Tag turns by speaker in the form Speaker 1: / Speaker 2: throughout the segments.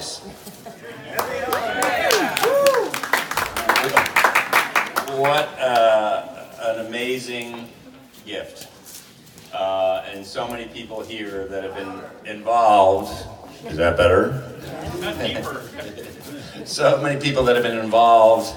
Speaker 1: place. What an amazing gift. And so many people here that have been involved. Is that better?
Speaker 2: Not deeper.
Speaker 1: So many people that have been involved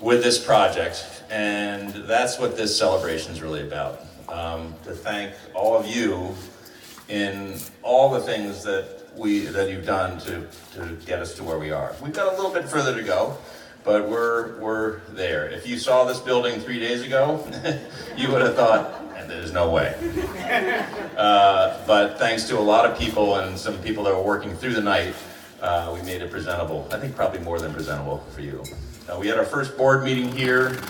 Speaker 1: with this project, and that's what this celebration is really about. To thank all of you in all the things that you've done to get us to where we are. We've got a little bit further to go, but we're there. If you saw this building 3 days ago, you would have thought, there's no way. But thanks to a lot of people and some people that were working through the night, we made it presentable. I think probably more than presentable for you. We had our first board meeting here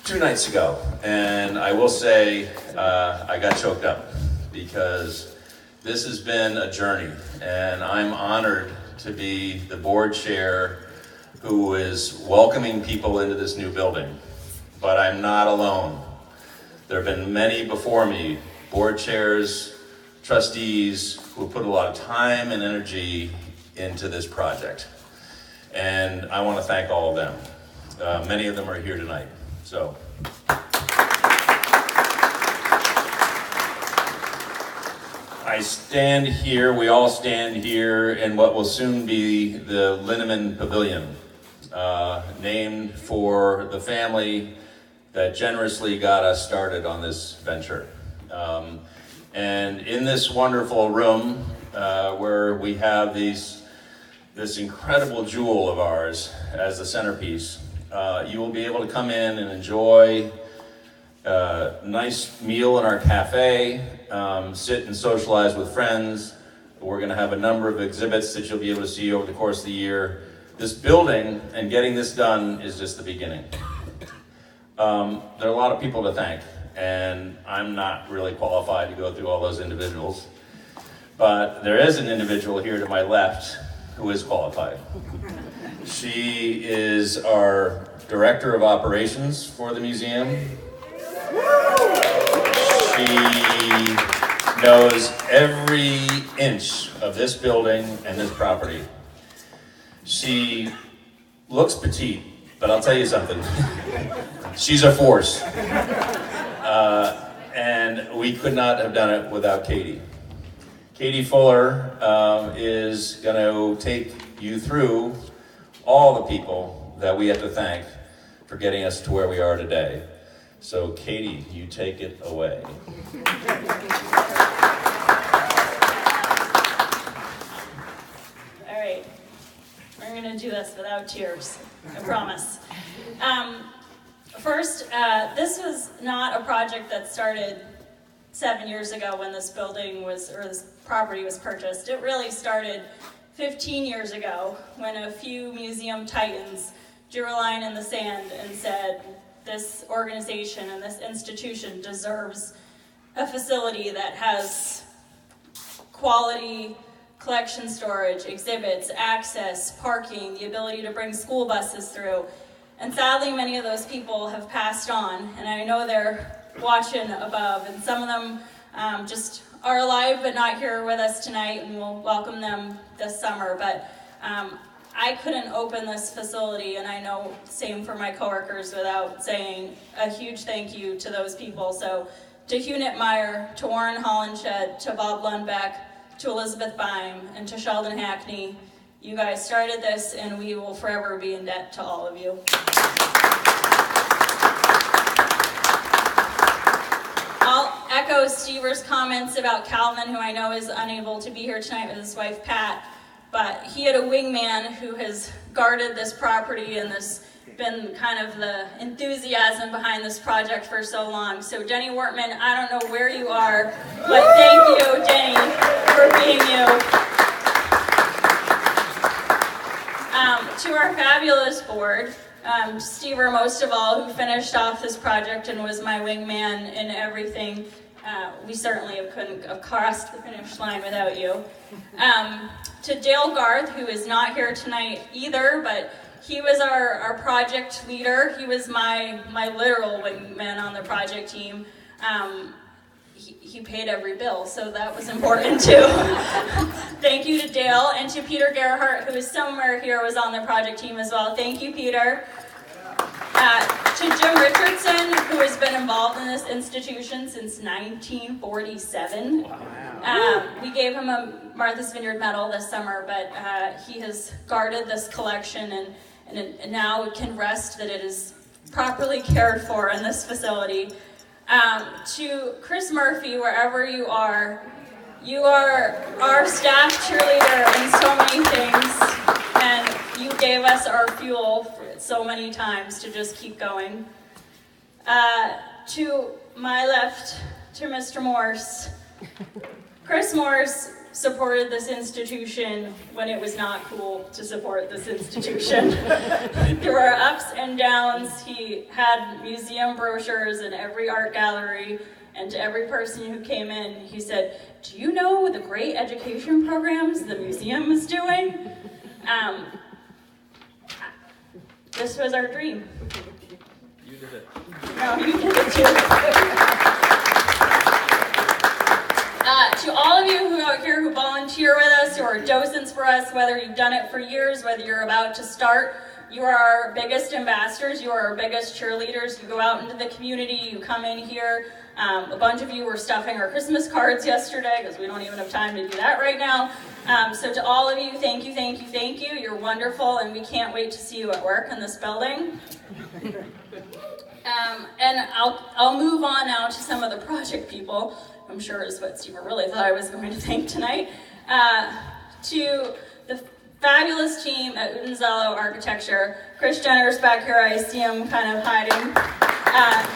Speaker 1: 2 nights ago, and I will say I got choked up because this has been a journey, and I'm honored to be the board chair who is welcoming people into this new building. But I'm not alone. There have been many before me, board chairs, trustees, who put a lot of time and energy into this project. And I want to thank all of them. Many of them are here tonight. So. I stand here, we all stand here in what will soon be the Linneman Pavilion, named for the family that generously got us started on this venture. And in this wonderful room where we have this incredible jewel of ours as the centerpiece, you will be able to come in and enjoy a nice meal in our cafe, sit and socialize with friends. We're gonna have a number of exhibits that you'll be able to see over the course of the year. This building and getting this done is just the beginning. There are a lot of people to thank, and I'm not really qualified to go through all those individuals, but there is an individual here to my left who is qualified. She is our Director of Operations for the museum. She knows every inch of this building and this property. She looks petite, but I'll tell you something. She's a force. And we could not have done it without Katie. Katie Fuller is going to take you through all the people that we have to thank for getting us to where we are today. So Katie, you take it away.
Speaker 3: All right, we're going to do this without tears, I promise. First, this was not a project that started 7 years ago when this this property was purchased. It really started 15 years ago when a few museum titans drew a line in the sand and said, this organization and this institution deserves a facility that has quality collection storage, exhibits, access, parking, the ability to bring school buses through. And sadly, many of those people have passed on, and I know they're watching above, and some of them just are alive but not here with us tonight, and we'll welcome them this summer. But I couldn't open this facility, and I know same for my coworkers, without saying a huge thank you to those people. So to Hugh Nittmeyer, to Warren Hollenshed, to Bob Lundbeck, to Elizabeth Beim, and to Sheldon Hackney, you guys started this, and we will forever be in debt to all of you. I'll echo Stever's comments about Calvin, who I know is unable to be here tonight with his wife, Pat, but he had a wingman who has guarded this property and this been kind of the enthusiasm behind this project for so long. So Jenny Wortman, I don't know where you are, but thank you, Jenny, for being you. To our fabulous board, Stever most of all, who finished off this project and was my wingman in everything. We certainly couldn't have crossed the finish line without you. To Dale Garth, who is not here tonight either, but he was our project leader. He was my literal wingman on the project team. he paid every bill, so that was important too. Thank you to Dale, and to Peter Gerhardt, who is somewhere here, was on the project team as well. Thank you, Peter. To Jim Richardson, who has been involved in this institution since 1947. We gave him a Martha's Vineyard Medal this summer, but he has guarded this collection and now it can rest that it is properly cared for in this facility. To Chris Murphy, wherever you are our staff cheerleader in so many things, and you gave us our fuel so many times to just keep going. To my left, to Mr. Morse. Chris Morse supported this institution when it was not cool to support this institution. Through our ups and downs, he had museum brochures in every art gallery, and to every person who came in, he said, "Do you know the great education programs the museum is doing?" This was our dream.
Speaker 2: You did it.
Speaker 3: No, you did it too. To all of you who out here who volunteer with us, who are docents for us, whether you've done it for years, whether you're about to start, you are our biggest ambassadors, you are our biggest cheerleaders. You go out into the community, you come in here. A bunch of you were stuffing our Christmas cards yesterday because we don't even have time to do that right now. So to all of you, thank you, thank you, thank you. You're wonderful, and we can't wait to see you at work in this building. And I'll move on now to some of the project people. I'm sure is what Steve really thought I was going to thank tonight. To the fabulous team at Udenzello Architecture. Chris Jenner's back here, I see him kind of hiding.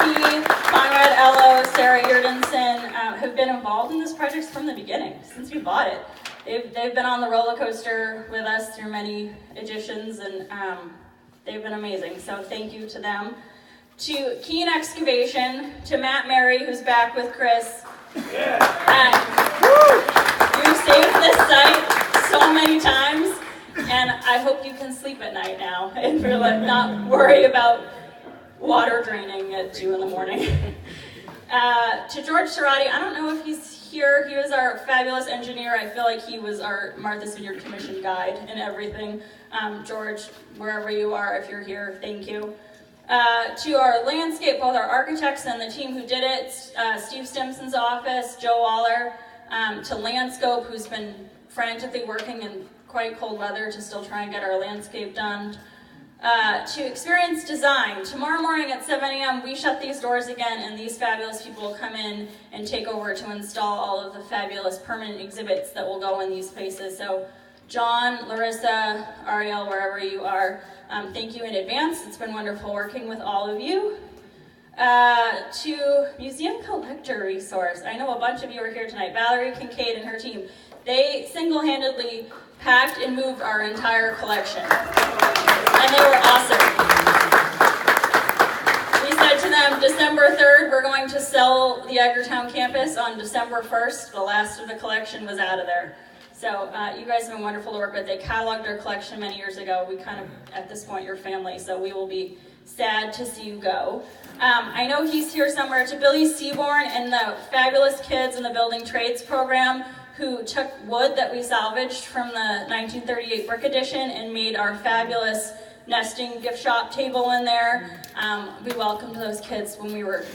Speaker 3: He, Conrad Ello, Sarah Irdenson have been involved in this project from the beginning, since we bought it. They've been on the roller coaster with us through many editions, and they've been amazing, so thank you to them. To Keen Excavation, to Matt Mary, who's back with Chris. Yeah. You saved this site so many times, and I hope you can sleep at night now and not worry about water draining at 2 in the morning. To George Cerati, I don't know if he's here. He was our fabulous engineer. I feel like he was our Martha's Vineyard Commission guide and everything. George, wherever you are, if you're here, thank you. To our landscape, both our architects and the team who did it, Steve Stimson's office, Joe Waller, to Landscope, who's been frantically working in quite cold weather to still try and get our landscape done. To Experience Design, tomorrow morning at 7 a.m. we shut these doors again, and these fabulous people will come in and take over to install all of the fabulous permanent exhibits that will go in these places. So John, Larissa, Ariel, wherever you are, thank you in advance. It's been wonderful working with all of you. To Museum Collector Resource, I know a bunch of you are here tonight. Valerie Kincaid and her team, they single-handedly packed and moved our entire collection. And they were awesome. We said to them, December 3rd, we're going to sell the Edgartown campus. On December 1st, the last of the collection was out of there. So you guys have been wonderful to work with. They cataloged our collection many years ago. We kind of, at this point, your family, so we will be sad to see you go. I know he's here somewhere. To Billy Seaborn and the fabulous kids in the Building Trades program who took wood that we salvaged from the 1938 brick edition and made our fabulous nesting gift shop table in there. We welcomed those kids when we were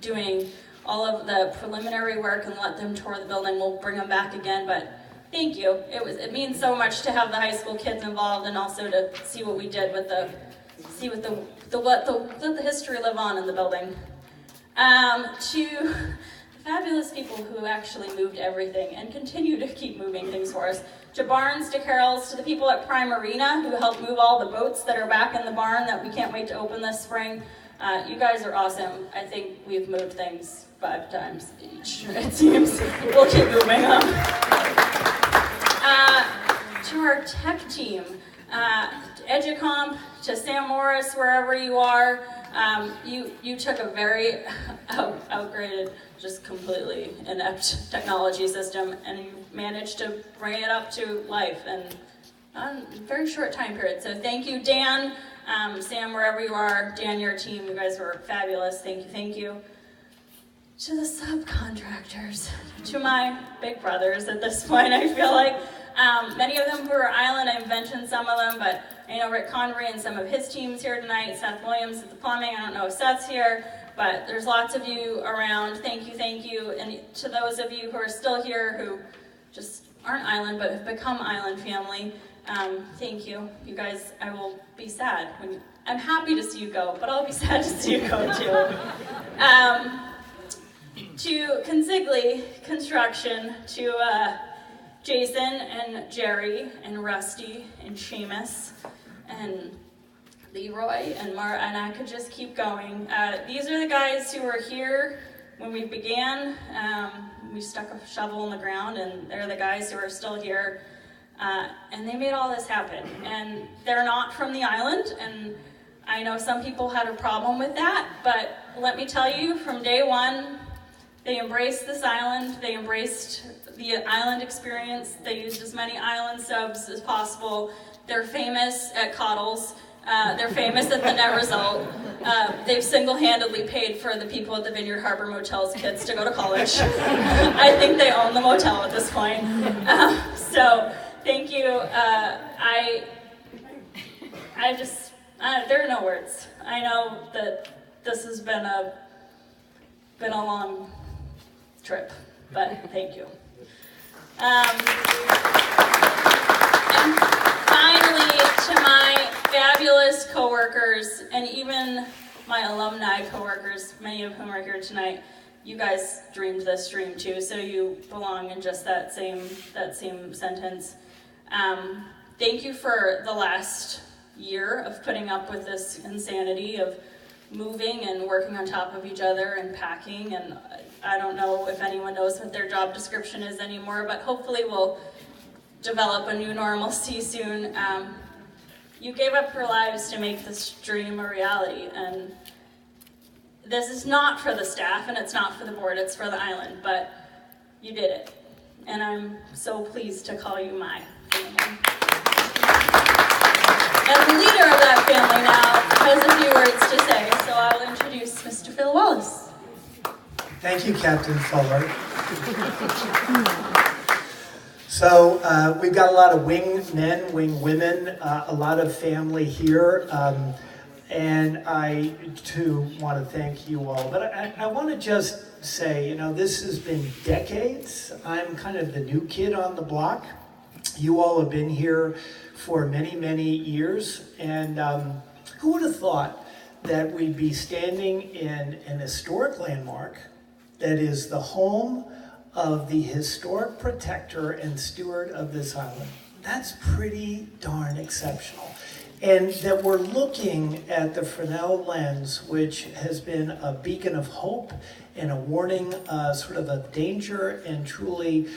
Speaker 3: doing all of the preliminary work and let them tour the building. We'll bring them back again, but thank you. It means so much to have the high school kids involved and also to see what we did with let the history live on in the building. To fabulous people who actually moved everything and continue to keep moving things for us. To Barnes, to Carol's, to the people at Prime Arena who helped move all the boats that are back in the barn that we can't wait to open this spring. You guys are awesome. I think we've moved things 5 times each, it seems. We'll keep moving them. To our tech team, to Educomp, to Sam Morris, wherever you are, you took a very outgraded, just completely inept technology system, and you managed to bring it up to life in a very short time period. So thank you, Dan, Sam, wherever you are, Dan, your team, you guys were fabulous. Thank you, thank you. to the subcontractors, to my big brothers at this point, I feel like. Many of them who are island, I've mentioned some of them, but I know Rick Convery and some of his teams here tonight, Seth Williams at the plumbing, I don't know if Seth's here, but there's lots of you around. Thank you. And to those of you who are still here who just aren't island but have become island family, thank you. You guys, I will be sad when I'm happy to see you go, but I'll be sad to see you go too. To Consigli Construction, to Jason and Jerry and Rusty and Seamus and Leroy and and I could just keep going. These are the guys who were here when we began. We stuck a shovel in the ground, and they're the guys who are still here. And they made all this happen. And they're not from the island, and I know some people had a problem with that, but let me tell you, from day one, they embraced this island. They embraced the island experience. They used as many island subs as possible. They're famous at Coddles. They're famous at the net result. They've single-handedly paid for the people at the Vineyard Harbor Motel's kids to go to college. I think they own the motel at this point. So thank you. There are no words. I know that this has been a long trip, but thank you. And finally, to my fabulous coworkers, and even my alumni coworkers, many of whom are here tonight, you guys dreamed this dream too, so you belong in just that same sentence. Thank you for the last year of putting up with this insanity of moving and working on top of each other and packing, and I don't know if anyone knows what their job description is anymore, but hopefully we'll develop a new normalcy soon. You gave up your lives to make this dream a reality, and this is not for the staff and it's not for the board, it's for the island, but you did it, and I'm so pleased to call you my family. And the leader of that family now has a few words to say, so I'll introduce Mr. Phil Wallace.
Speaker 4: Thank you, Captain Fuller. So we've got a lot of wing men, wing women, a lot of family here, and I too want to thank you all. But I want to just say, this has been decades. I'm kind of the new kid on the block. You all have been here for many, many years, and who would have thought that we'd be standing in an historic landmark that is the home of the historic protector and steward of this island. That's pretty darn exceptional. And that we're looking at the Fresnel lens, which has been a beacon of hope and a warning, sort of of danger, and truly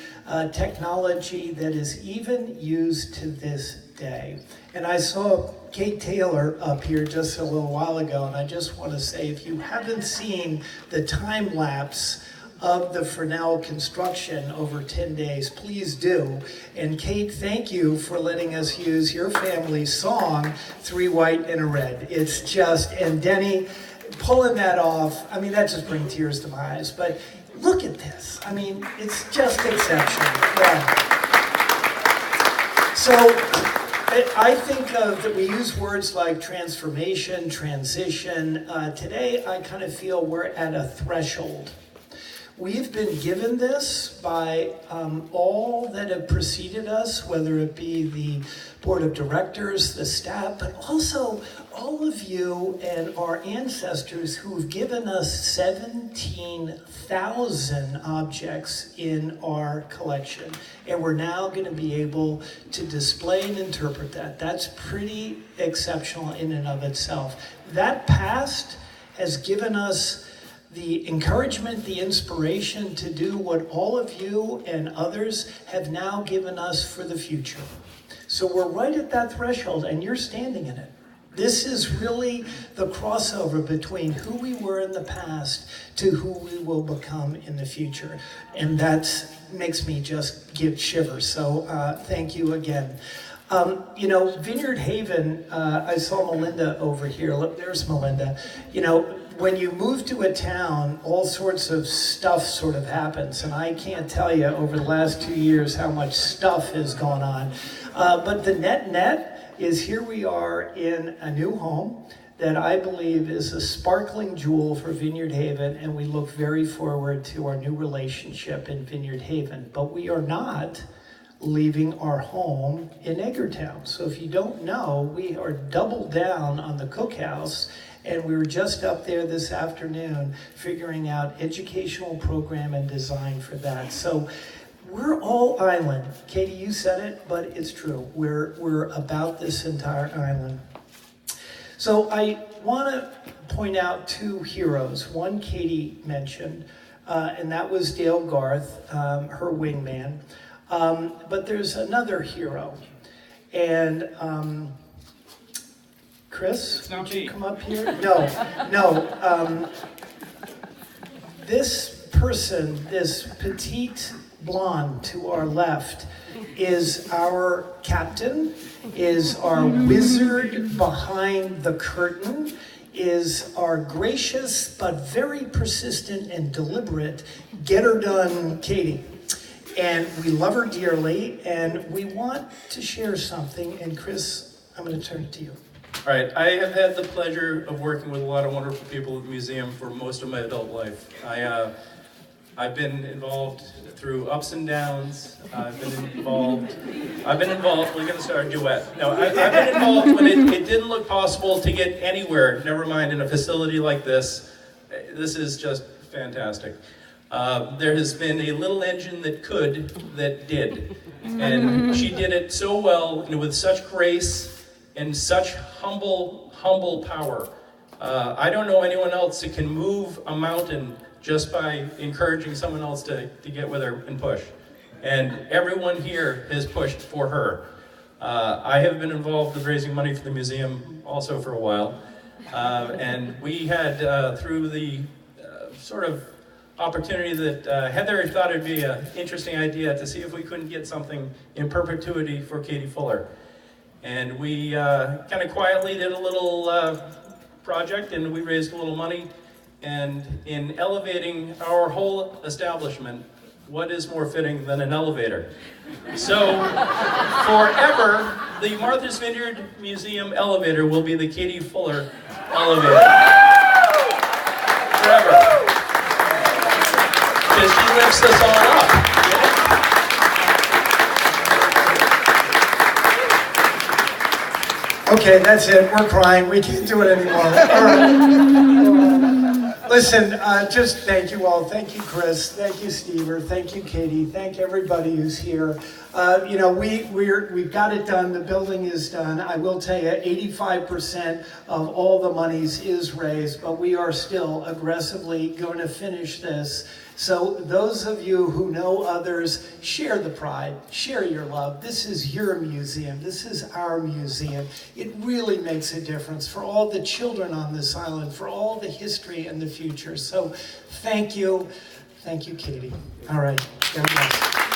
Speaker 4: technology that is even used to this day. And I saw Kate Taylor up here just a little while ago, and I just want to say, if you haven't seen the time lapse of the Fresnel construction over 10 days, please do. And Kate, thank you for letting us use your family's song, Three White and a Red. It's just, and Denny, pulling that off, that just brings tears to my eyes. But look at this. It's just exceptional. Yeah. So I think that we use words like transformation, transition. Today, I kind of feel we're at a threshold. We've been given this by all that have preceded us, whether it be the board of directors, the staff, but also all of you and our ancestors who've given us 17,000 objects in our collection. And we're now going to be able to display and interpret that. That's pretty exceptional in and of itself. That past has given us the encouragement, the inspiration to do what all of you and others have now given us for the future. So we're right at that threshold, and you're standing in it. This is really the crossover between who we were in the past to who we will become in the future. And that makes me just give shivers. So thank you again. Vineyard Haven, I saw Melinda over here. Look, there's Melinda. when you move to a town, all sorts of stuff sort of happens, and I can't tell you over the last 2 years how much stuff has gone on. But the net is here we are in a new home that I believe is a sparkling jewel for Vineyard Haven, and we look very forward to our new relationship in Vineyard Haven. But we are not leaving our home in Edgartown. So if you don't know, we are doubled down on the Cookhouse, and we were just up there this afternoon figuring out educational program and design for that. So we're all island. Katie, you said it, but it's true. We're about this entire island. So I want to point out two heroes. One Katie mentioned, and that was Dale Garth, her wingman. But there's another hero. And Chris, would you come up here? No. This person, this petite blonde to our left, is our captain, is our wizard behind the curtain, is our gracious but very persistent and deliberate get-her-done Katie. And we love her dearly, and we want to share something. And Chris, I'm going to turn it to you.
Speaker 2: All right, I have had the pleasure of working with a lot of wonderful people at the museum for most of my adult life. I've been involved through ups and downs. I've been involved, we're gonna start a duet. No, I've been involved when it didn't look possible to get anywhere, never mind in a facility like this. This is just fantastic. There has been a little engine that did. And she did it so well and with such grace and such humble power. I don't know anyone else that can move a mountain just by encouraging someone else to get with her and push. And everyone here has pushed for her. I have been involved with raising money for the museum also for a while. And we had, through the sort of opportunity that Heather thought it'd be an interesting idea to see if we couldn't get something in perpetuity for Katie Fuller. And we kind of quietly did a little project, and we raised a little money. And in elevating our whole establishment, what is more fitting than an elevator? So forever, the Martha's Vineyard Museum elevator will be the Katie Fuller elevator. Forever. Because she lifts us all up.
Speaker 4: Okay, that's it. We're crying. We can't do it anymore. All right. Listen, just thank you all. Thank you, Chris. Thank you, Steve. Thank you, Katie. Thank everybody who's here. We've got it done. The building is done. I will tell you, 85% of all the monies is raised, but we are still aggressively going to finish this. So those of you who know others, share the pride, share your love. This is your museum. This is our museum. It really makes a difference for all the children on this island, for all the history and the future. So thank you. Thank you, Katie. All right. God bless.